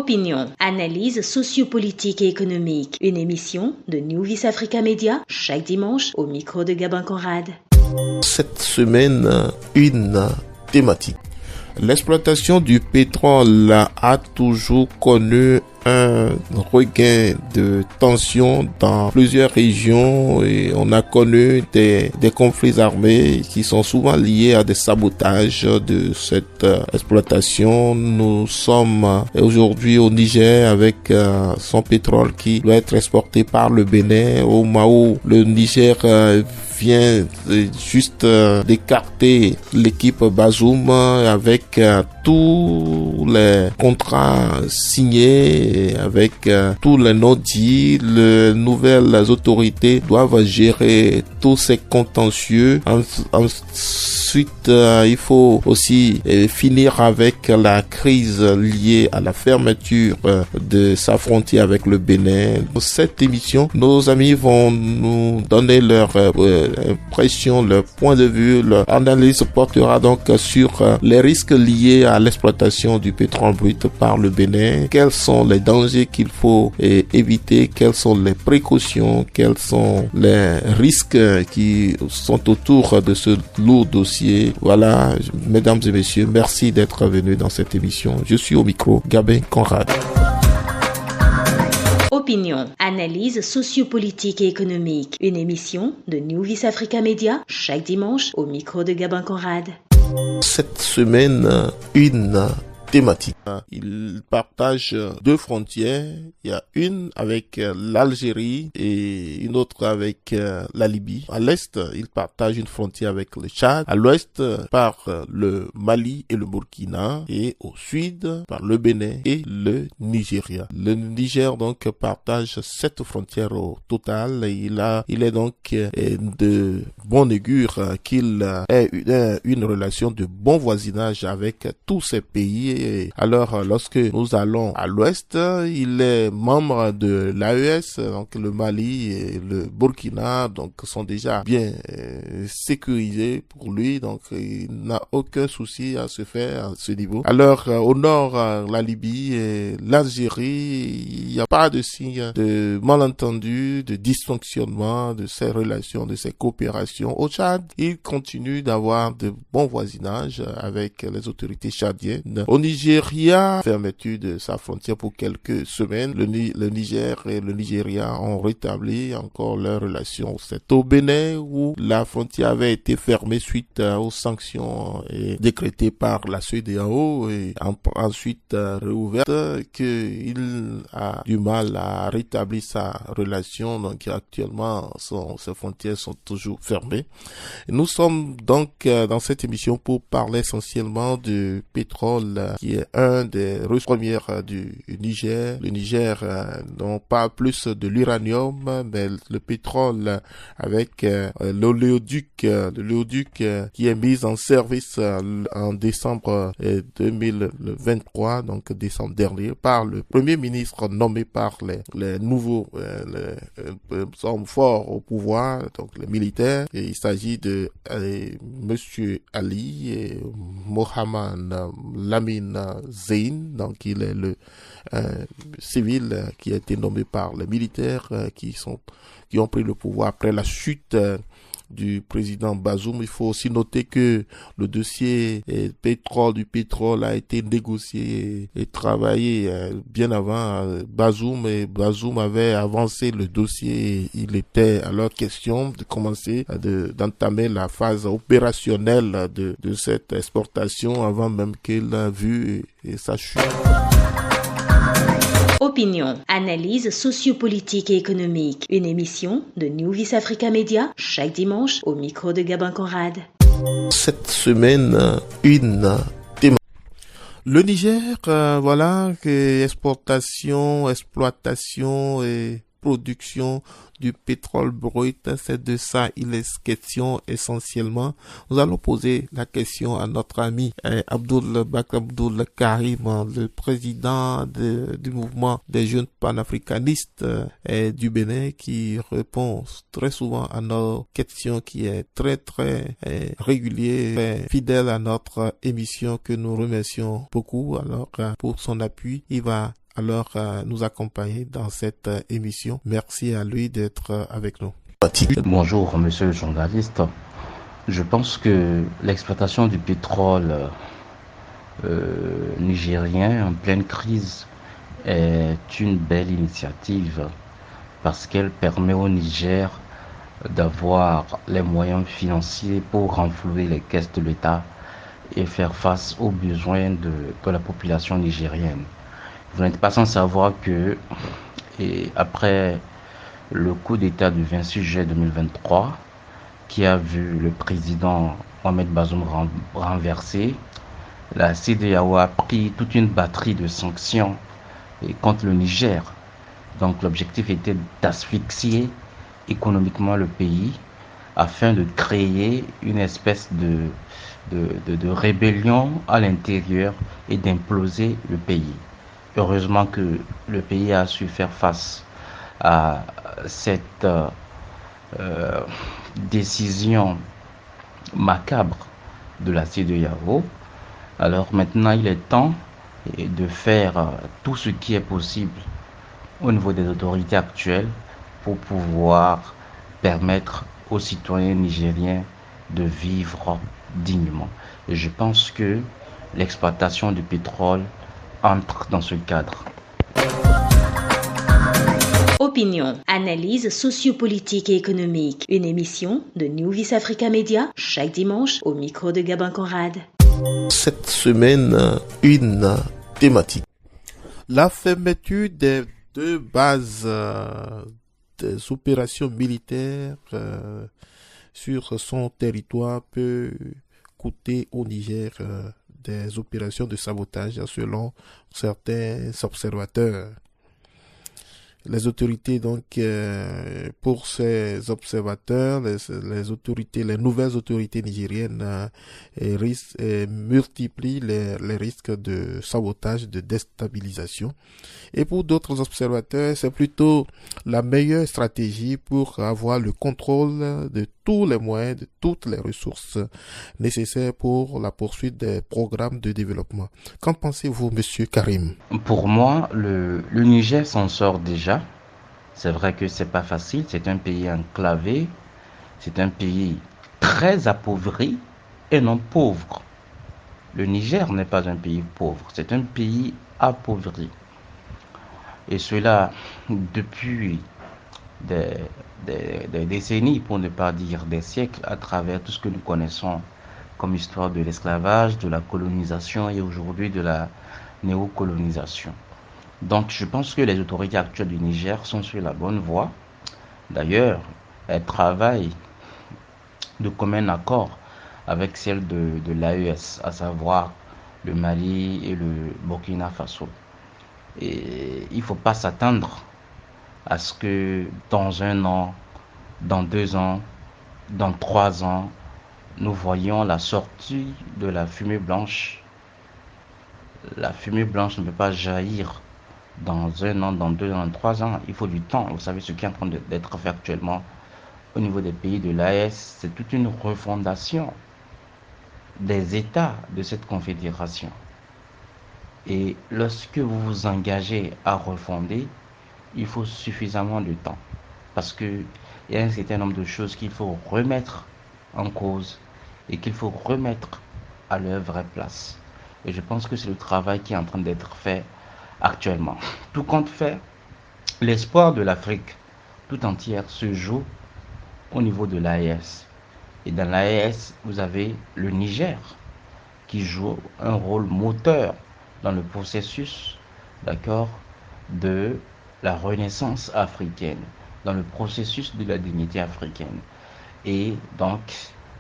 Opinion, analyse sociopolitique et économique. Une émission de New Vis Africa Media, chaque dimanche au micro de Gabin Conrad. Cette semaine, une thématique. L'exploitation du pétrole a toujours connu un regain de tension dans plusieurs régions et on a connu des conflits armés qui sont souvent liés à des sabotages de cette exploitation. Nous sommes aujourd'hui au Niger avec son pétrole qui doit être exporté par le Bénin. Au Mao, le Niger vient juste d'écarter l'équipe Bazoum avec tous les contrats signés, avec tous les non-dits. Les nouvelles autorités doivent gérer tous ces contentieux. Ensuite, il faut aussi finir avec la crise liée à la fermeture de sa frontière avec le Bénin. Dans cette émission, nos amis vont nous donner leur impression, leur point de vue. Leur analyse portera donc sur les risques liés à l'exploitation du pétrole brut par le Bénin. Quels sont les dangers qu'il faut éviter? Quelles sont les précautions? Quels sont les risques qui sont autour de ce lourd dossier? Voilà, mesdames et messieurs, merci d'être venus dans cette émission. Je suis au micro, Gabin Conrad. Opinion, analyse sociopolitique et économique. Une émission de New Vis Africa Media, chaque dimanche au micro de Gabin Conrad. Cette semaine, une thématique. Ils partagent deux frontières. Il y a une avec l'Algérie et une autre avec la Libye. À l'est, ils partagent une frontière avec le Tchad. À l'ouest, par le Mali et le Burkina. Et au sud, par le Bénin et le Nigeria. Le Niger, donc, partage 7 frontières au total. Il est donc de bon augure qu'il ait une relation de bon voisinage avec tous ces pays. Et alors, lorsque nous allons à l'ouest, il est membre de l'AES, donc le Mali et le Burkina, donc sont déjà bien sécurisés pour lui, donc il n'a aucun souci à se faire à ce niveau. Alors, au nord, la Libye et l'Algérie, il n'y a pas de signe de malentendu, de dysfonctionnement de ces relations, de ces coopérations. Au Tchad, il continue d'avoir de bons voisinages avec les autorités tchadiennes. Au Nigeria, fermeture de sa frontière pour quelques semaines. Le Niger et le Nigeria ont rétabli encore leurs relations. C'est au Bénin où la frontière avait été fermée suite aux sanctions décrétées par la CEDEAO et ensuite réouverte qu'il a du mal à rétablir sa relation. Donc actuellement, ses frontières sont toujours fermées. Et nous sommes donc dans cette émission pour parler essentiellement du pétrole qui est un des ressources premières du Niger. Le Niger, non pas plus de l'uranium, mais le pétrole avec l'oléoduc qui est mis en service en décembre 2023, donc décembre dernier, par le premier ministre nommé par les nouveaux hommes forts au pouvoir, donc les militaires. Et il s'agit de Monsieur Ali et Mohamed Lamine Zein, donc il est le civil qui a été nommé par les militaires qui ont pris le pouvoir après la chute du président Bazoum. Il faut aussi noter que le dossier du pétrole a été négocié et travaillé bien avant Bazoum, et Bazoum avait avancé le dossier. Il était alors question de commencer d'entamer la phase opérationnelle de cette exportation avant même qu'il ait vu sa chute. Opinion, analyse sociopolitique et économique. Une émission de New Vis Africa Media, chaque dimanche au micro de Gabin Conrad. Cette semaine, une thématique. Le Niger, voilà, que exploitation et production du pétrole brut, c'est de ça il est question essentiellement. Nous allons poser la question à notre ami Abdoul Karim, le président du mouvement des jeunes panafricanistes du Bénin, qui répond très souvent à nos questions, qui est très régulier, très fidèle à notre émission, que nous remercions beaucoup. Alors pour son appui, il va alors nous accompagner dans cette émission. Merci à lui d'être avec nous. Bonjour, monsieur le journaliste. Je pense que l'exploitation du pétrole nigérien en pleine crise est une belle initiative parce qu'elle permet au Niger d'avoir les moyens financiers pour renflouer les caisses de l'État et faire face aux besoins de la population nigérienne. Vous n'êtes pas sans savoir que après le coup d'État du 26 juillet 2023, qui a vu le président Mohamed Bazoum renversé, la CEDEAO a pris toute une batterie de sanctions contre le Niger. Donc l'objectif était d'asphyxier économiquement le pays afin de créer une espèce de rébellion à l'intérieur et d'imploser le pays. Heureusement que le pays a su faire face à cette décision macabre de la CEDEAO. Alors maintenant, il est temps de faire tout ce qui est possible au niveau des autorités actuelles pour pouvoir permettre aux citoyens nigériens de vivre dignement. Et je pense que l'exploitation du pétrole entre dans ce cadre. Opinion, analyse sociopolitique et économique. Une émission de New Vice Africa Media chaque dimanche au micro de Gabin Conrad. Cette semaine, une thématique. La fermeture des deux bases des opérations militaires sur son territoire peut coûter au Niger des opérations de sabotage selon certains observateurs. Les autorités, donc, pour ces observateurs, les nouvelles autorités nigériennes multiplient les risques de sabotage, de déstabilisation. Et pour d'autres observateurs, c'est plutôt la meilleure stratégie pour avoir le contrôle de tous les moyens, de toutes les ressources nécessaires pour la poursuite des programmes de développement. Qu'en pensez-vous, monsieur Karim? Pour moi, le Niger s'en sort déjà. C'est vrai que c'est pas facile, c'est un pays enclavé, c'est un pays très appauvri et non pauvre. Le Niger n'est pas un pays pauvre, c'est un pays appauvri. Et cela depuis des décennies, pour ne pas dire des siècles, à travers tout ce que nous connaissons comme histoire de l'esclavage, de la colonisation et aujourd'hui de la néocolonisation. Donc je pense que les autorités actuelles du Niger sont sur la bonne voie. D'ailleurs, elles travaillent de commun accord avec celles de l'AES, à savoir le Mali et le Burkina Faso. Et il ne faut pas s'attendre à ce que dans 1 an, dans 2 ans, dans 3 ans, nous voyions la sortie de la fumée blanche. La fumée blanche ne peut pas jaillir dans 1 an, dans 2 ans, dans 3 ans. Il faut du temps. Vous savez ce qui est en train d'être fait actuellement au niveau des pays de l'AES, c'est toute une refondation des États de cette confédération. Et lorsque vous vous engagez à refonder, il faut suffisamment de temps. Parce qu'il y a un certain nombre de choses qu'il faut remettre en cause et qu'il faut remettre à leur vraie place. Et je pense que c'est le travail qui est en train d'être fait actuellement. Tout compte fait, l'espoir de l'Afrique tout entière se joue au niveau de l'AES. Et dans l'AES, vous avez le Niger qui joue un rôle moteur dans le processus, d'accord, de la renaissance africaine, dans le processus de la dignité africaine. Et donc,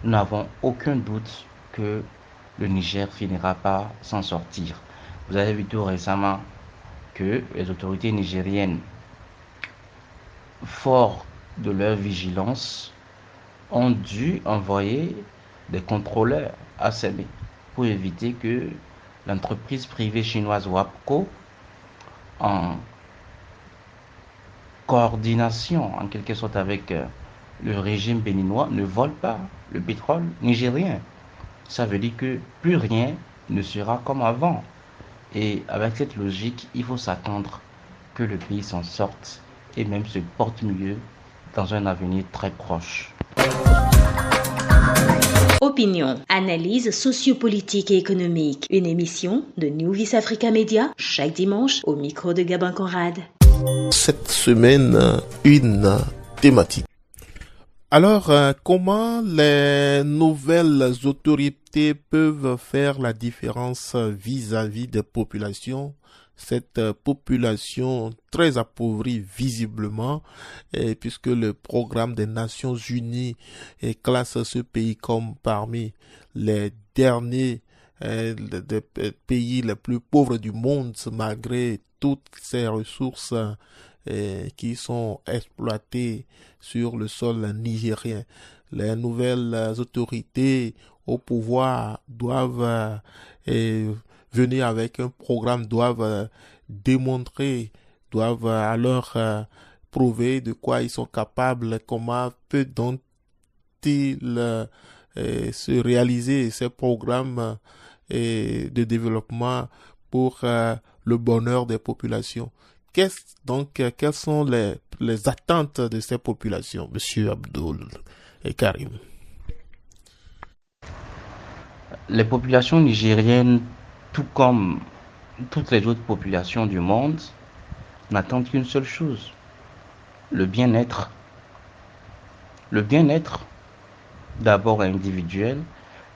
nous n'avons aucun doute que le Niger finira par s'en sortir. Vous avez vu tout récemment que les autorités nigériennes, fort de leur vigilance, ont dû envoyer des contrôleurs à Séné pour éviter que l'entreprise privée chinoise WAPCO, en coordination en quelque sorte avec le régime béninois, ne vole pas le pétrole nigérien. Ça veut dire que plus rien ne sera comme avant. Et avec cette logique, il faut s'attendre que le pays s'en sorte et même se porte mieux dans un avenir très proche. Opinion, analyse sociopolitique et économique. Une émission de New Vis Africa Media chaque dimanche au micro de Gabin Conrad. Cette semaine, une thématique. Alors, comment les nouvelles autorités peuvent faire la différence vis-à-vis des populations, cette population très appauvrie visiblement, et puisque le programme des Nations Unies classe ce pays comme parmi les derniers des pays les plus pauvres du monde, malgré toutes ces ressources qui sont exploitées sur le sol nigérien. Les nouvelles autorités au pouvoir doivent venir avec un programme, doivent démontrer, doivent alors prouver de quoi ils sont capables, comment peut-il se réaliser ces programmes de développement pour le bonheur des populations. Quelles sont les attentes de ces populations, Monsieur Abdul et Karim? Les populations nigériennes, tout comme toutes les autres populations du monde, n'attendent qu'une seule chose, le bien-être. Le bien-être, d'abord individuel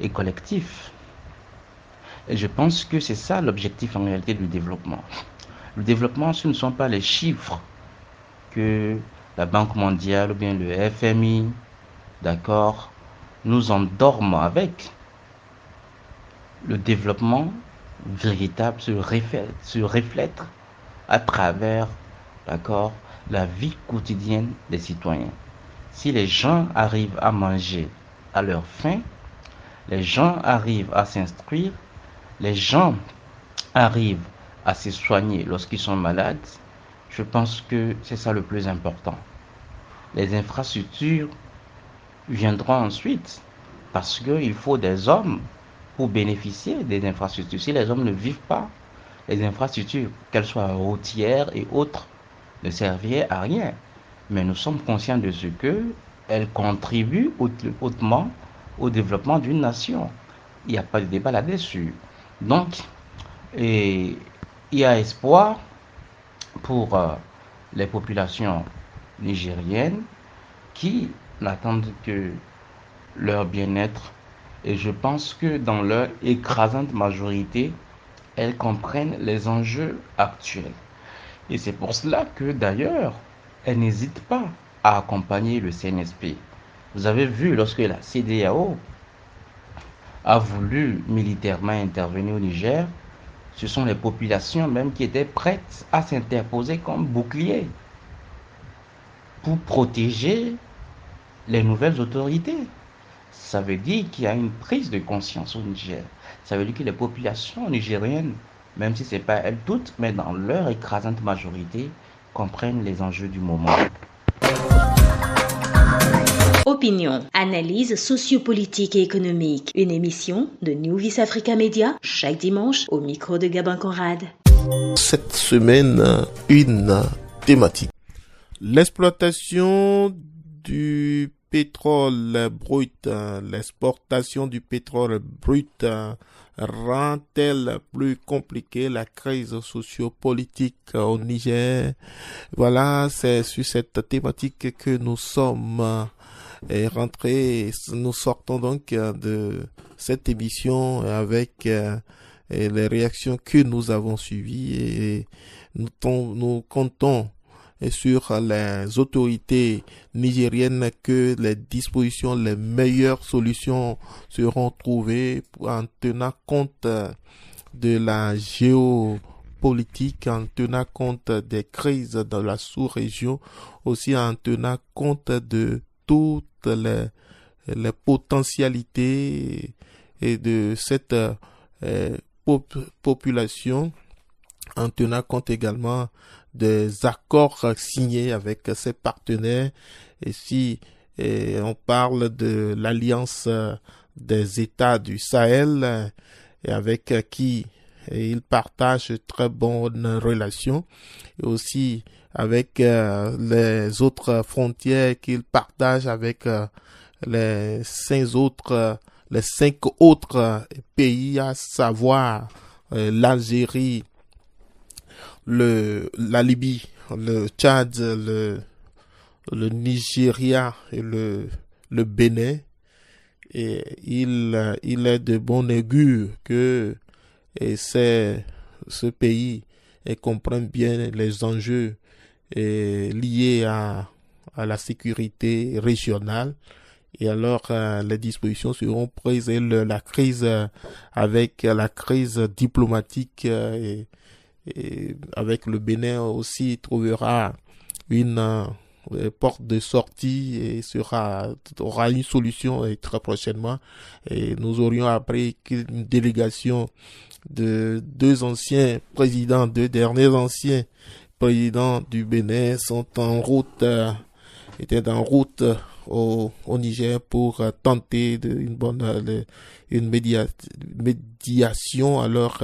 et collectif. Et je pense que c'est ça l'objectif en réalité du développement. Le développement, ce ne sont pas les chiffres que la Banque mondiale ou bien le FMI, d'accord, nous endorment avec. Le développement véritable se reflète à travers, d'accord, la vie quotidienne des citoyens. Si les gens arrivent à manger à leur faim, les gens arrivent à s'instruire, les gens arrivent à se soigner lorsqu'ils sont malades, je pense que c'est ça le plus important. Les infrastructures viendront ensuite parce qu'il faut des hommes pour bénéficier des infrastructures. Si les hommes ne vivent pas, les infrastructures, qu'elles soient routières et autres, ne serviraient à rien. Mais nous sommes conscients de ce qu'elles contribuent hautement au développement d'une nation. Il n'y a pas de débat là-dessus. Donc, il y a espoir pour les populations nigériennes qui n'attendent que leur bien-être. Et je pense que dans leur écrasante majorité, elles comprennent les enjeux actuels. Et c'est pour cela que d'ailleurs, elles n'hésitent pas à accompagner le CNSP. Vous avez vu lorsque la CEDEAO a voulu militairement intervenir au Niger, ce sont les populations même qui étaient prêtes à s'interposer comme bouclier pour protéger les nouvelles autorités. Ça veut dire qu'il y a une prise de conscience au Niger. Ça veut dire que les populations nigériennes, même si ce n'est pas elles toutes, mais dans leur écrasante majorité, comprennent les enjeux du moment. Opinion, analyse sociopolitique et économique. Une émission de New Vis Africa Media chaque dimanche au micro de Gabin Conrad. Cette semaine, une thématique. L'exploitation du pétrole brut, l'exportation du pétrole brut rend-elle plus compliquée la crise sociopolitique au Niger? Voilà, c'est sur cette thématique que nous sommes rentrés. Nous sortons donc de cette émission avec les réactions que nous avons suivies et nous comptons sur les autorités nigériennes que les dispositions, les meilleures solutions seront trouvées en tenant compte de la géopolitique, en tenant compte des crises dans la sous-région, aussi en tenant compte de toutes les potentialités et de cette population, en tenant compte également des accords signés avec ses partenaires. Et si on parle de l'alliance des États du Sahel, et avec qui et ils partagent de très bonnes relations, et aussi avec les autres frontières qu'ils partagent avec les cinq autres pays, à savoir l'Algérie, la Libye, le Tchad, le Nigeria et le Bénin. Et il est de bon augure que ce pays comprend bien les enjeux liés à la sécurité régionale. Et alors, les dispositions seront prises et la crise, avec la crise diplomatique et avec le Bénin aussi trouvera une porte de sortie et aura une solution très prochainement. Et nous aurions appris qu'une délégation de deux derniers anciens présidents du Bénin étaient en route au Niger pour tenter une médiation. Alors,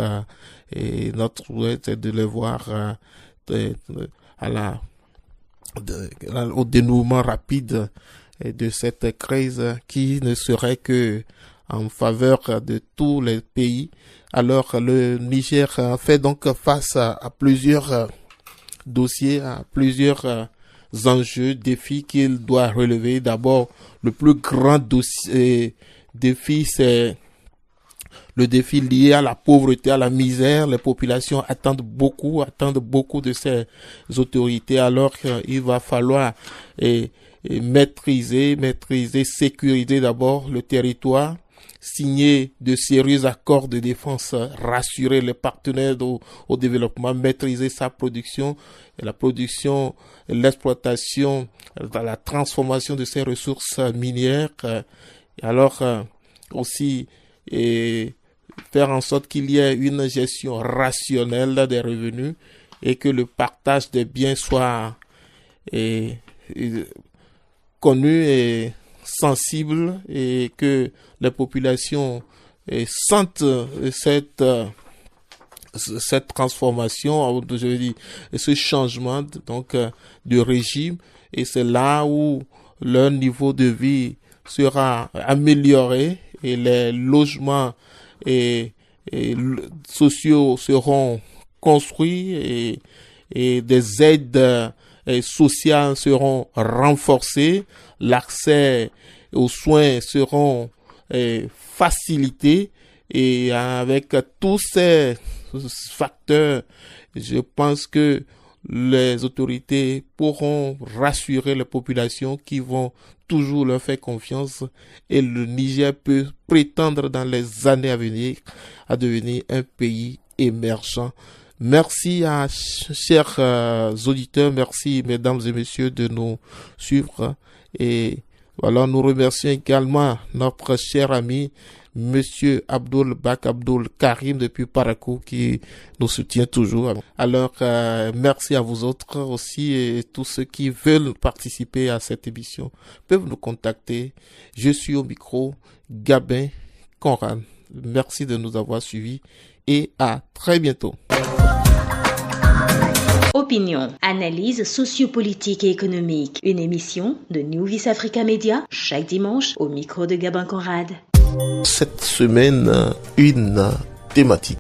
et notre souhait c'est de les voir au dénouement rapide de cette crise qui ne serait que en faveur de tous les pays. Alors, le Niger fait donc face à plusieurs dossiers, à plusieurs enjeux, défis qu'il doit relever. D'abord, le plus grand défi, c'est le défi lié à la pauvreté, à la misère. Les populations attendent beaucoup de ces autorités. Alors qu'il va falloir maîtriser, sécuriser d'abord le territoire, signer de sérieux accords de défense, rassurer les partenaires au développement, maîtriser sa production, l'exploitation, la transformation de ces ressources minières. Alors aussi faire en sorte qu'il y ait une gestion rationnelle des revenus et que le partage des biens soit connu et sensible, et que les populations sentent cette transformation, je veux dire, ce changement donc de régime, et c'est là où leur niveau de vie sera amélioré et les logements sociaux seront construits et des aides sociales seront renforcées, l'accès aux soins seront facilités, et avec tous ces facteurs, je pense que les autorités pourront rassurer les populations qui vont toujours leur faire confiance, et le Niger peut prétendre dans les années à venir à devenir un pays émergent. Merci à chers auditeurs, merci mesdames et messieurs de nous suivre, et voilà, nous remercions également notre cher ami Monsieur Abdul Karim depuis Parakou qui nous soutient toujours. Alors, merci à vous autres aussi, et tous ceux qui veulent participer à cette émission peuvent nous contacter. Je suis au micro, Gabin Conran. Merci de nous avoir suivis et à très bientôt. Opinion, analyse sociopolitique et économique. Une émission de New Vice Africa Media chaque dimanche au micro de Gabin Conrad. Cette semaine, une thématique.